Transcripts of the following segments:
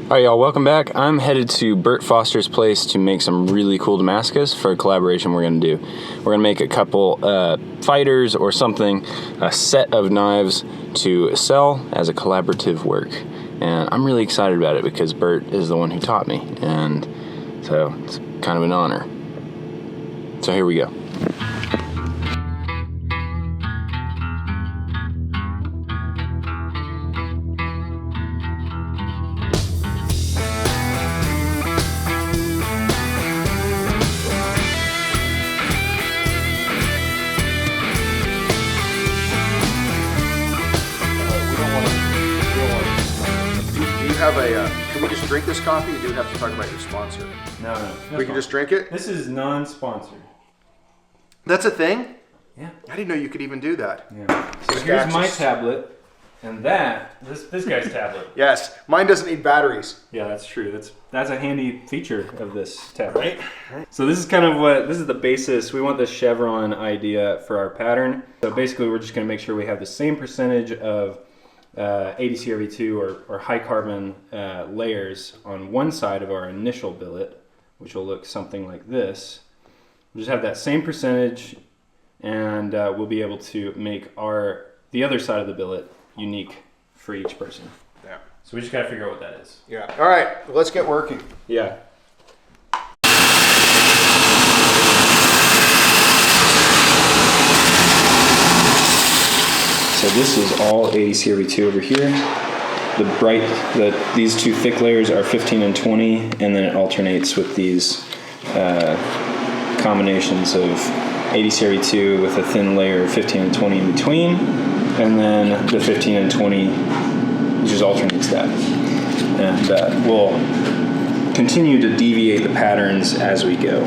Alright y'all, welcome back. I'm headed to Burt Foster's place to make some really cool Damascus for a collaboration we're going to do. We're going to make a couple fighters or something, a set of knives to sell as a collaborative work. And I'm really excited about it because Burt is the one who taught me, and so it's kind of an honor. So here we go. Can we just drink this coffee? You do have to talk about your sponsor. No. We can just drink it? This is non-sponsored. That's a thing? Yeah. I didn't know you could even do that. Yeah. So here's my tablet, and this guy's tablet. Yes, mine doesn't need batteries. Yeah, that's true. That's a handy feature of this tablet. Right. So this is kind of this is the basis. We want this chevron idea for our pattern. So basically we're just gonna make sure we have the same percentage of 80 CRV2 or high carbon layers on one side of our initial billet, which will look something like this. We'll just have that same percentage, and we'll be able to make the other side of the billet unique for each person. Yeah. So we just gotta figure out what that is. Yeah. All right, let's get working. Yeah. So this is all 80 CRV2 over here. These two thick layers are 15 and 20, and then it alternates with these combinations of 80 CRV2 with a thin layer of 15 and 20 in between, and then the 15 and 20 just alternates that. And we'll continue to deviate the patterns as we go.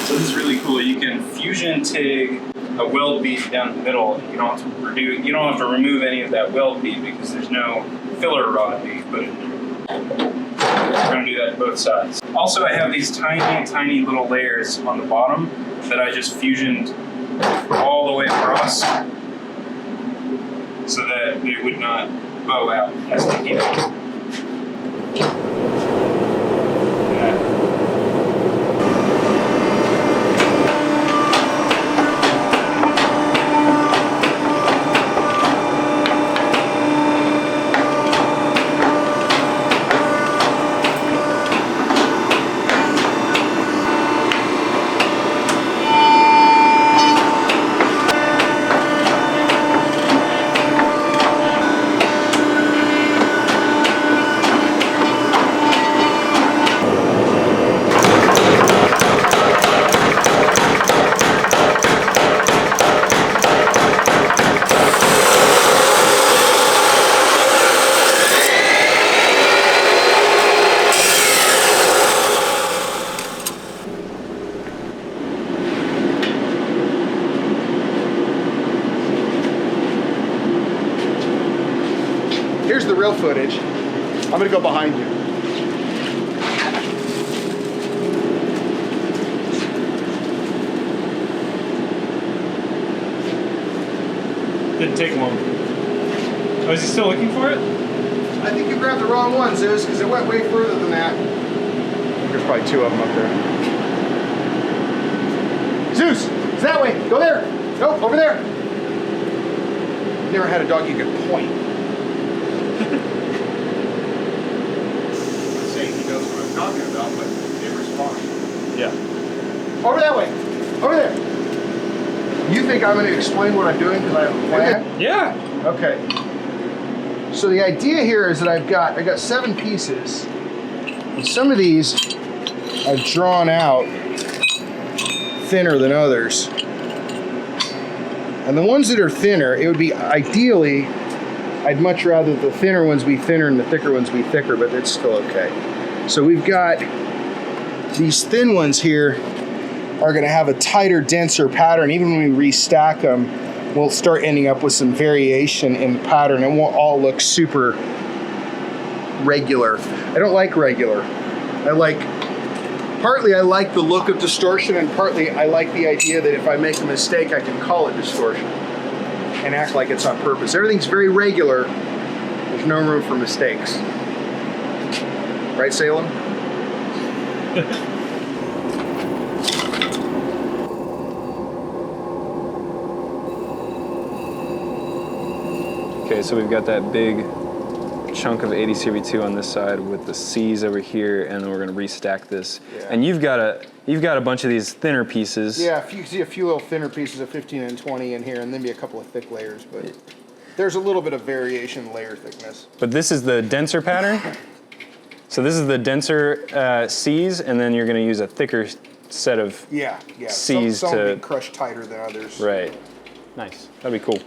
So this is really cool. You can fusion TIG a weld bead down the middle. You don't have to remove any of that weld bead because there's no filler rod bead put in there. We're going to do that on both sides. Also, I have these tiny little layers on the bottom that I just fusioned all the way across so that they would not bow out as they get out. Here's the real footage. I'm gonna go behind you. Didn't take long. Oh, is he still looking for it? I think you grabbed the wrong one, Zeus, because it went way further than that. There's probably two of them up there. Zeus, it's that way. Go there. Nope, over there. Never had a dog you could point. Saying he knows what I'm talking about, but they respond. Yeah. Over that way. Over there. You think I'm going to explain what I'm doing because I have a plan? Yeah. Okay. So the idea here is that I got 7 pieces, and some of these I've drawn out thinner than others. And the ones that are thinner, it would be ideally, I'd much rather the thinner ones be thinner and the thicker ones be thicker, but it's still okay. So we've got these thin ones here are going to have a tighter, denser pattern. Even when we restack them, we'll start ending up with some variation in the pattern. It won't all look super regular. I don't like regular. I like Partly I like the look of distortion, and partly I like the idea that if I make a mistake, I can call it distortion and act like it's on purpose. Everything's very regular. There's no room for mistakes. Right, Salem? Okay, so we've got that big chunk of 80 CV2 on this side with the C's over here, and then we're going to restack this. Yeah. And you've got a bunch of these thinner pieces. Yeah, you see a few little thinner pieces of 15 and 20 in here, and then be a couple of thick layers, but there's a little bit of variation in layer thickness. But this is the denser pattern. So this is the denser C's, and then you're going to use a thicker set of C's some will be crushed tighter than others. Right. Nice. That'd be cool.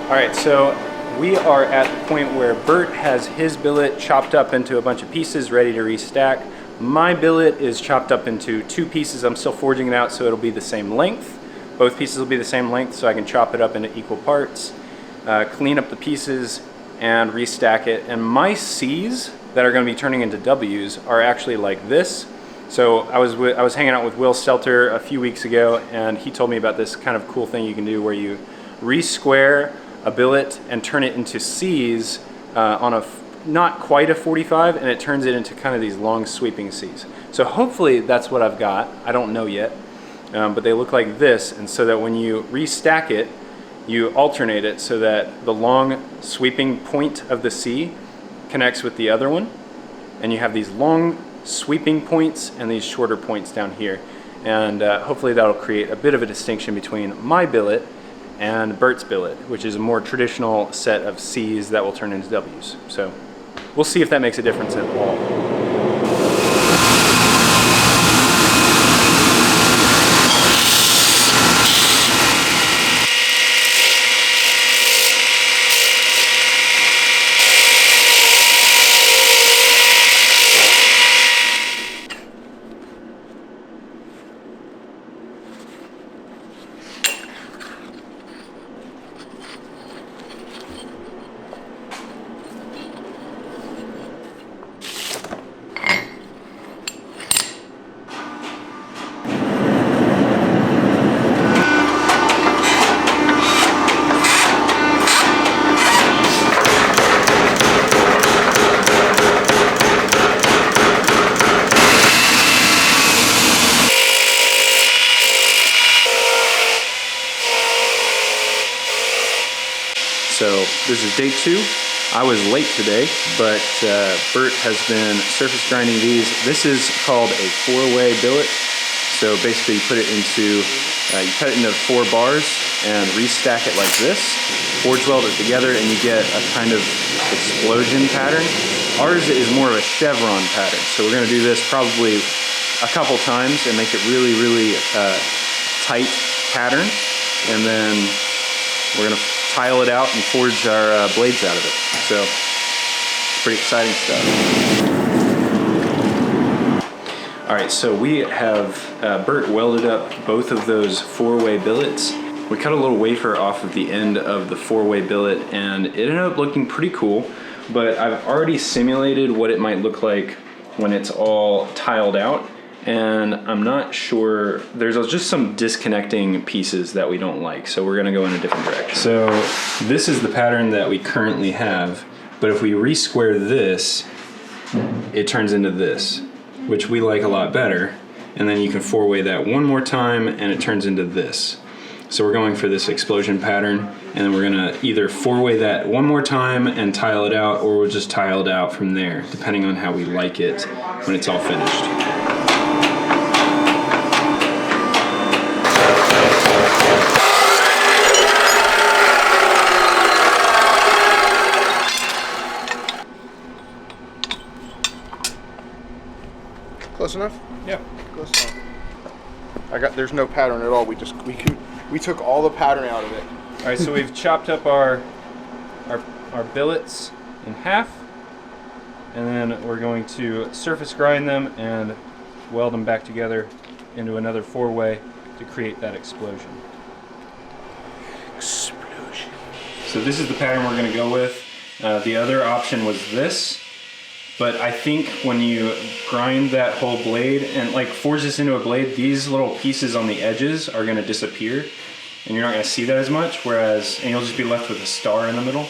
All right, so we are at the point where Burt has his billet chopped up into a bunch of pieces ready to restack. My billet is chopped up into 2 pieces. I'm still forging it out so it'll be the same length. Both pieces will be the same length so I can chop it up into equal parts, clean up the pieces, and restack it. And my C's that are going to be turning into W's are actually like this. So I was hanging out with Will Stelter a few weeks ago, and he told me about this kind of cool thing you can do where you re-square a billet and turn it into C's on a not quite a 45, and it turns it into kind of these long sweeping C's. So hopefully that's what I've got. I don't know yet, but they look like this, and so that when you restack it, you alternate it so that the long sweeping point of the C connects with the other one, and you have these long sweeping points and these shorter points down here. And hopefully that'll create a bit of a distinction between my billet and Burt's billet, which is a more traditional set of C's that will turn into W's. So we'll see if that makes a difference at all. So this is day 2. I was late today, but Burt has been surface grinding these. This is called a 4-way billet. So basically you put it into, you cut it into 4 bars and restack it like this, forge weld it together, and you get a kind of explosion pattern. Ours is more of a chevron pattern. So we're gonna do this probably a couple times and make it really, really tight pattern. And then we're gonna tile it out and forge our blades out of it. So, pretty exciting stuff. All right, so we have Burt welded up both of those 4-way billets. We cut a little wafer off of the end of the 4-way billet, and it ended up looking pretty cool, but I've already simulated what it might look like when it's all tiled out. And I'm not sure, there's just some disconnecting pieces that we don't like, so we're gonna go in a different direction. So this is the pattern that we currently have, but if we re-square this, it turns into this, which we like a lot better. And then you can 4-way that one more time and it turns into this. So we're going for this explosion pattern, and then we're gonna either 4-way that one more time and tile it out, or we'll just tile it out from there, depending on how we like it when it's all finished. Close enough? Yeah. Close enough. There's no pattern at all. We took all the pattern out of it. All right, so we've chopped up our billets in half, and then we're going to surface grind them and weld them back together into another 4-way to create that explosion. So this is the pattern we're going to go with. The other option was this, but I think when you grind that whole blade and like forge this into a blade, these little pieces on the edges are going to disappear, and you're not going to see that as much. And you'll just be left with a star in the middle.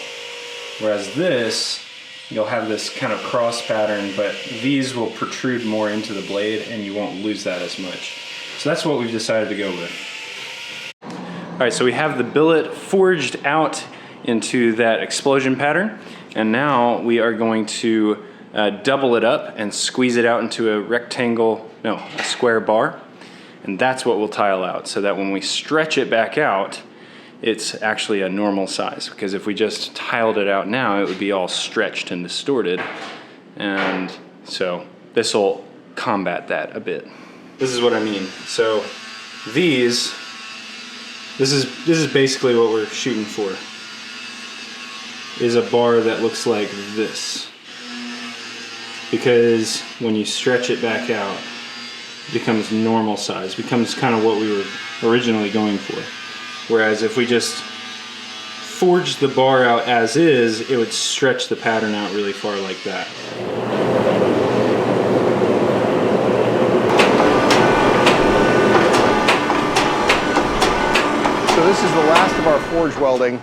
Whereas this, you'll have this kind of cross pattern, but these will protrude more into the blade, and you won't lose that as much. So that's what we've decided to go with. All right, so we have the billet forged out into that explosion pattern, and now we are going to double it up and squeeze it out into a square bar, and that's what we'll tile out, so that when we stretch it back out, it's actually a normal size, because if we just tiled it out now, it would be all stretched and distorted, and so this will combat that a bit. This is what I mean. So this is basically what we're shooting for, is a bar that looks like this. Because when you stretch it back out, it becomes normal size, becomes kind of what we were originally going for. Whereas if we just forged the bar out as is, it would stretch the pattern out really far like that. So this is the last of our forge welding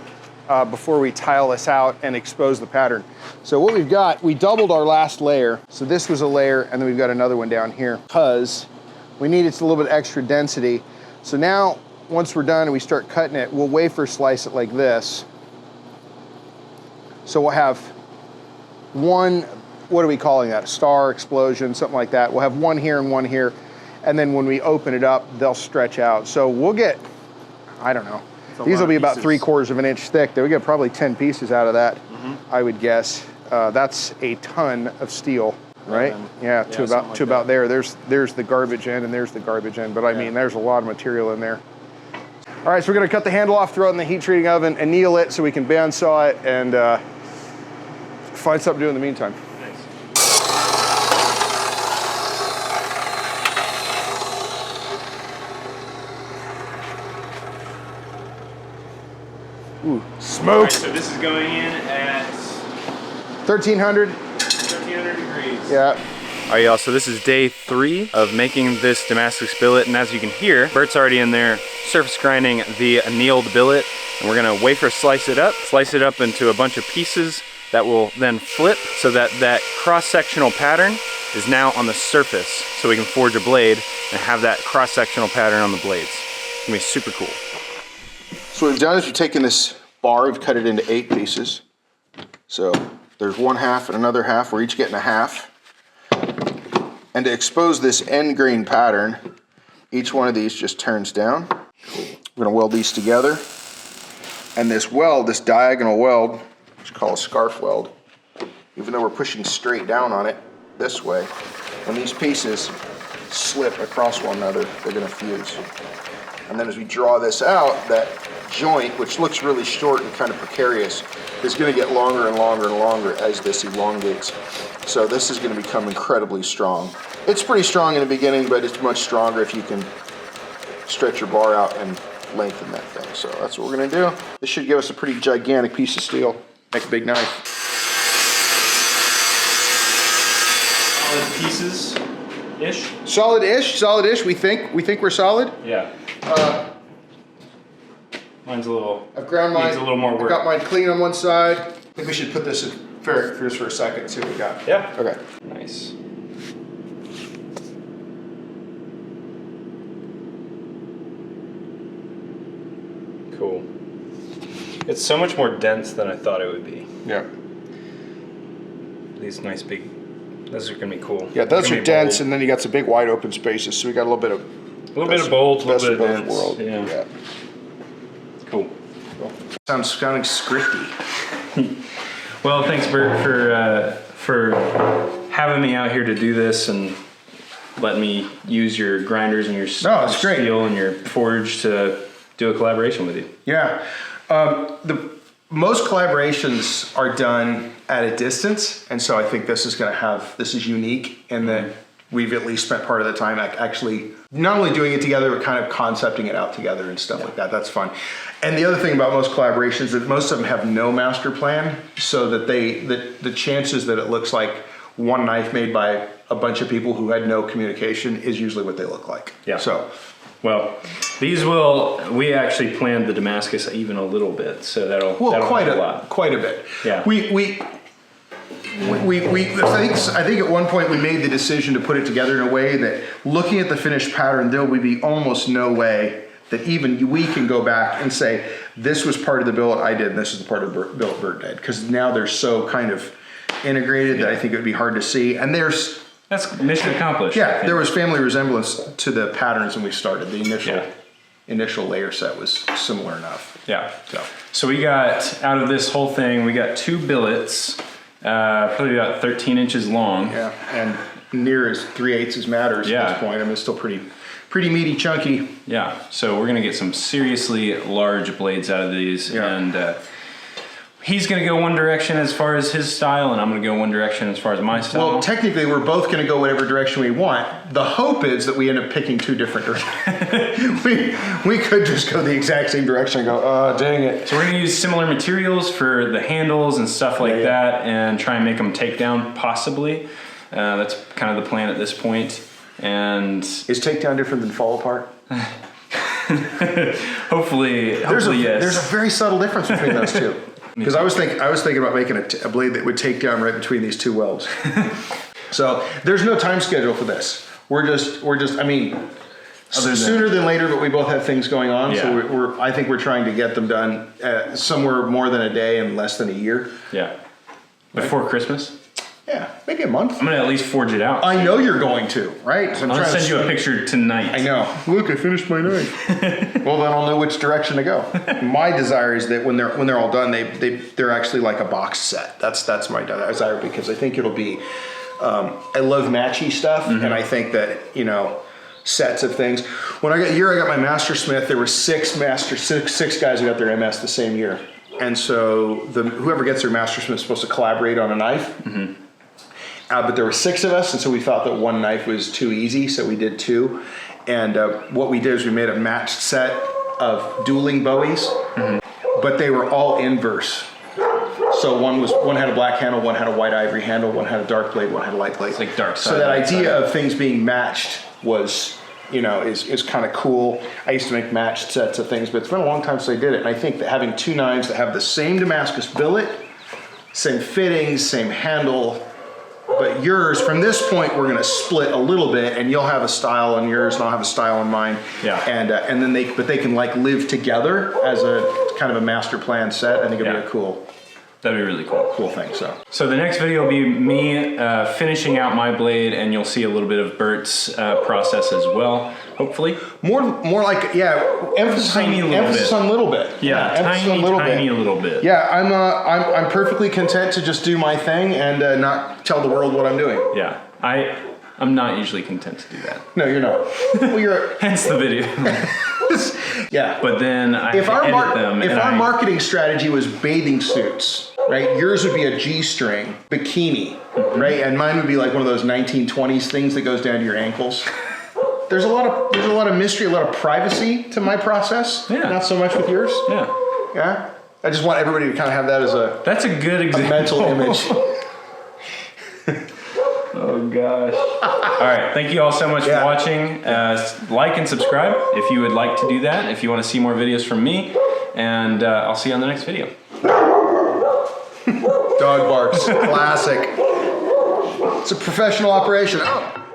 before we tile this out and expose the pattern. So what we've got, we doubled our last layer. So this was a layer, and then we've got another one down here because we needed a little bit extra density. So now, once we're done and we start cutting it, we'll wafer slice it like this. So we'll have one, what are we calling that? A star, explosion, something like that. We'll have one here and one here. And then when we open it up, they'll stretch out. So we'll get, I don't know, these will be about 3/4 of an inch thick. We get probably 10 pieces out of that, I would guess. That's a ton of steel, right? Yeah, to about there. There's the garbage end and there's the garbage end. But I mean, there's a lot of material in there. All right, so we're gonna cut the handle off, throw it in the heat treating oven, anneal it so we can bandsaw it and find something to do in the meantime. Ooh, smoke. All right, so this is going in at 1300. 1300 degrees. Yeah. All right, y'all, so this is day 3 of making this Damascus billet, and as you can hear, Burt's already in there surface grinding the annealed billet, and we're gonna wafer slice it up into a bunch of pieces that will then flip so that that cross-sectional pattern is now on the surface, so we can forge a blade and have that cross-sectional pattern on the blades. It's gonna be super cool. So what we've done is we've taken this bar, we've cut it into 8 pieces. So there's one half and another half. We're each getting a half. And to expose this end grain pattern, each one of these just turns down. We're gonna weld these together. And this weld, this diagonal weld, which is called a scarf weld, even though we're pushing straight down on it this way, when these pieces slip across one another, they're gonna fuse. And then as we draw this out, that joint, which looks really short and kind of precarious, is going to get longer and longer and longer as this elongates. So this is going to become incredibly strong. It's pretty strong in the beginning, but it's much stronger if you can stretch your bar out and lengthen that thing. So that's what we're going to do. This should give us a pretty gigantic piece of steel. Make a big knife. Solid pieces-ish? Solid-ish, solid-ish. We think we're solid. Yeah. Mine's a little. I've ground mine. Needs a little more work. I've got mine clean on one side. I think we should put this in for a second and see what we got. Yeah. Okay. Nice. Cool. It's so much more dense than I thought it would be. Yeah. These nice big. Those are gonna be cool. Yeah, those are dense, and then you got some big wide open spaces. So we got a little bit of. A little bit of bold, a little bit of dense. World. Yeah. Cool. Sounds kind of scripty. Well, thanks, Burt, for having me out here to do this and letting me use your grinders and your it's great. steel and your forge to do a collaboration with you. Yeah. most collaborations are done at a distance, and so I think this is unique in that we've at least spent part of the time actually not only doing it together, but kind of concepting it out together and stuff like that. That's fun. And the other thing about most collaborations is that most of them have no master plan, so that the chances that it looks like one knife made by a bunch of people who had no communication is usually what they look like. Yeah. So. Well, we actually planned the Damascus even a little bit, so that'll quite help a lot. Quite a bit. Yeah. I think at one point we made the decision to put it together in a way that, looking at the finished pattern, there would be almost no way that even we can go back and say, this was part of the billet I did, and this is the part of the billet Burt did, because now they're so kind of integrated that I think it would be hard to see. And that's mission accomplished. Yeah, there was family resemblance to the patterns when we started. The initial layer set was similar enough. Yeah. So we got, out of this whole thing, we got 2 billets, probably about 13 inches long. Yeah, and near as 3/8 matters at this point. I mean, it's still pretty meaty, chunky. Yeah. So we're gonna get some seriously large blades out of these, and he's going to go one direction as far as his style, and I'm going to go one direction as far as my style. Well, technically, we're both going to go whatever direction we want. The hope is that we end up picking 2 different directions. we could just go the exact same direction and go, oh, dang it. So we're going to use similar materials for the handles and stuff like that, and try and make them takedown, possibly. That's kind of the plan at this point. And is takedown different than fall apart? hopefully, yes. There's a very subtle difference between those two. Because I was thinking about making a blade that would take down right between these 2 welds. So there's no time schedule for this. We're just. I mean, sooner than later, but we both have things going on. Yeah. So I think we're trying to get them done somewhere more than a day and less than a year. Yeah. Before Christmas. Yeah, maybe a month. I'm gonna at least forge it out. I know you're going to, right? So I'm gonna send you a picture tonight. I know. Look, I finished my knife. Well, then I'll know which direction to go. My desire is that when they're all done, they're actually like a box set. That's my desire, because I think it'll be. I love matchy stuff, and I think that sets of things. When I got my maestersmith, there were 6 guys who got their MS the same year, and so whoever gets their maestersmith is supposed to collaborate on a knife. Mm-hmm. But there were 6 of us, and so we thought that one knife was too easy, so we did 2. And what we did is we made a matched set of dueling bowies, but they were all inverse. So one had a black handle, one had a white ivory handle, one had a dark blade, one had a light blade. It's like dark side. So that idea of things being matched was, is kind of cool. I used to make matched sets of things, but it's been a long time since I did it. And I think that having 2 knives that have the same Damascus billet, same fittings, same handle. But yours, from this point, we're going to split a little bit, and you'll have a style on yours, and I'll have a style on mine. Yeah. And then they can like live together as a kind of a master plan set. I think it'll be a cool. That'd be really cool thing. So the next video will be me finishing out my blade, and you'll see a little bit of Burt's process as well. Hopefully. More like emphasis on little bit. Yeah, tiny little bit. Yeah, I'm perfectly content to just do my thing and not tell the world what I'm doing. Yeah, I'm not usually content to do that. No, you're not. Well, you're hence the video. Yeah. But then if our marketing strategy was bathing suits, right? Yours would be a G-string bikini, right? And mine would be like one of those 1920s things that goes down to your ankles. There's a lot of mystery, a lot of privacy to my process. Yeah. Not so much with yours. Yeah. Yeah. I just want everybody to kind of have that as that's a good example. Mental image. Oh gosh. All right. Thank you all so much for watching. Like and subscribe if you would like to do that. If you want to see more videos from me, and I'll see you on the next video. Dog barks. Classic. It's a professional operation. Oh.